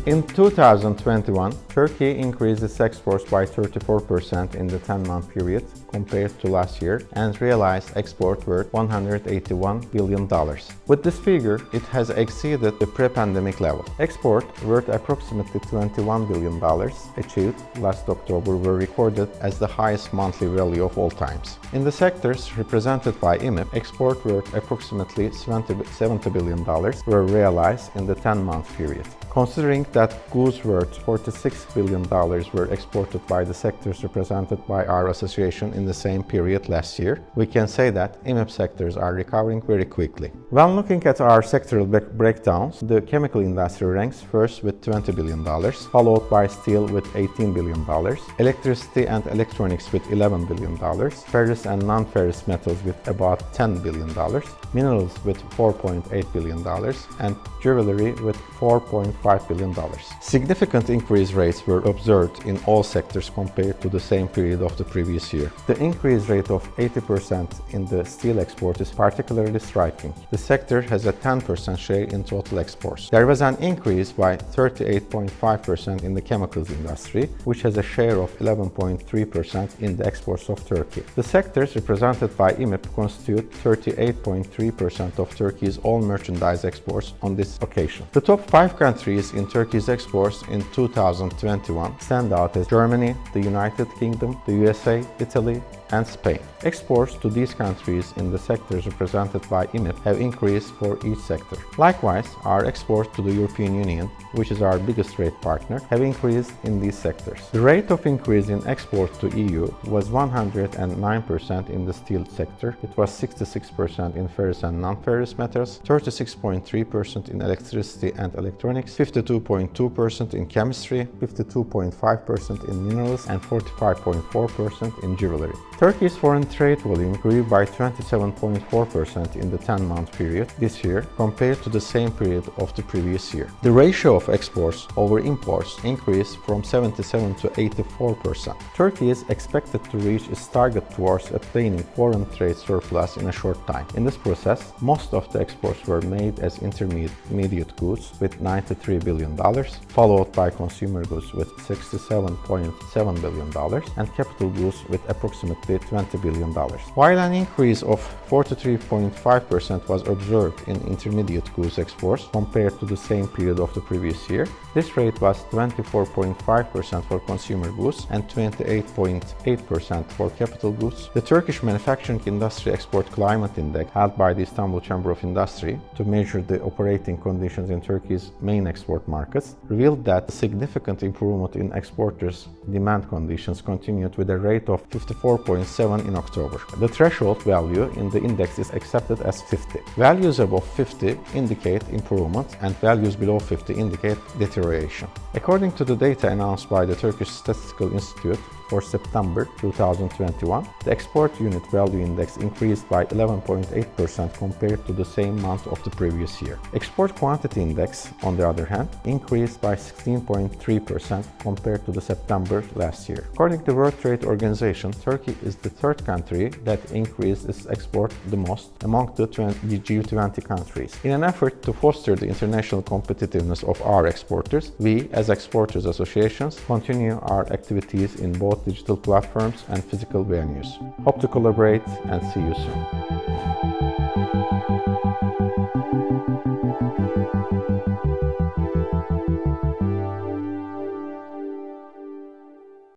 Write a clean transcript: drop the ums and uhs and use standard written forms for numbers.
In 2021, Turkey increased its exports by 34% in the 10-month period compared to last year and realized export worth $181 billion. With this figure, it has exceeded the pre-pandemic level. Export worth approximately $21 billion achieved last October were recorded as the highest monthly value of all times. In the sectors represented by IMEP, export worth approximately $70 billion were realized in the 10-month period. Considering that goods worth $46 billion were exported by the sectors represented by our association in the same period last year, we can say that IMEP sectors are recovering very quickly. When looking at our sectoral breakdowns, the chemical industry ranks first with $20 billion, followed by steel with $18 billion, electricity and electronics with $11 billion, ferrous and non-ferrous metals with about $10 billion, minerals with $4.8 billion, and jewelry with $4.5 billion. Significant increase rates were observed in all sectors compared to the same period of the previous year. The increase rate of 80% in the steel export is particularly striking. The sector has a 10% share in total exports. There was an increase by 38.5% in the chemicals industry, which has a share of 11.3% in the exports of Turkey. The sectors represented by IMEP constitute 38.3% of Turkey's all merchandise exports on this occasion. The top 5 countries in Turkey's exports in 2021 stand out as Germany, the United Kingdom, the USA, Italy, and Spain. Exports to these countries in the sectors represented by IMEP have increased for each sector. Likewise, our exports to the European Union, which is our biggest trade partner, have increased in these sectors. The rate of increase in exports to EU was 109% in the steel sector, it was 66% in ferrous and non-ferrous metals, 36.3% in electricity and electronics, 52.2% in chemistry, 52.5% in minerals, and 45.4% in jewelry. Turkey's foreign trade volume grew by 27.4% in the 10-month period this year compared to the same period of the previous year. The ratio of exports over imports increased from 77 to 84%. Turkey is expected to reach its target towards obtaining foreign trade surplus in a short time. In this process, most of the exports were made as intermediate goods with $93 billion, followed by consumer goods with $67.7 billion, and capital goods with approximately $20 billion. While an increase of 43.5% was observed in intermediate goods exports compared to the same period of the previous year, this rate was 24.5% for consumer goods and 28.8% for capital goods. The Turkish Manufacturing Industry Export Climate Index, held by the Istanbul Chamber of Industry to measure the operating conditions in Turkey's main export markets, revealed that a significant improvement in exporters' demand conditions continued with a rate of 54.7 in October. The threshold value in the index is accepted as 50. Values above 50 indicate improvement and values below 50 indicate deterioration. According to the data announced by the Turkish Statistical Institute for September 2021, the export unit value index increased by 11.8% compared to the same month of the previous year. Export quantity index, on the other hand, increased by 16.3% compared to the September last year. According to the World Trade Organization, Turkey is the third country that increased its export the most among the G20 countries. In an effort to foster the international competitiveness of our exporters, we, as exporters associations, continue our activities in both digital platforms and physical venues. Hope to collaborate and see you soon.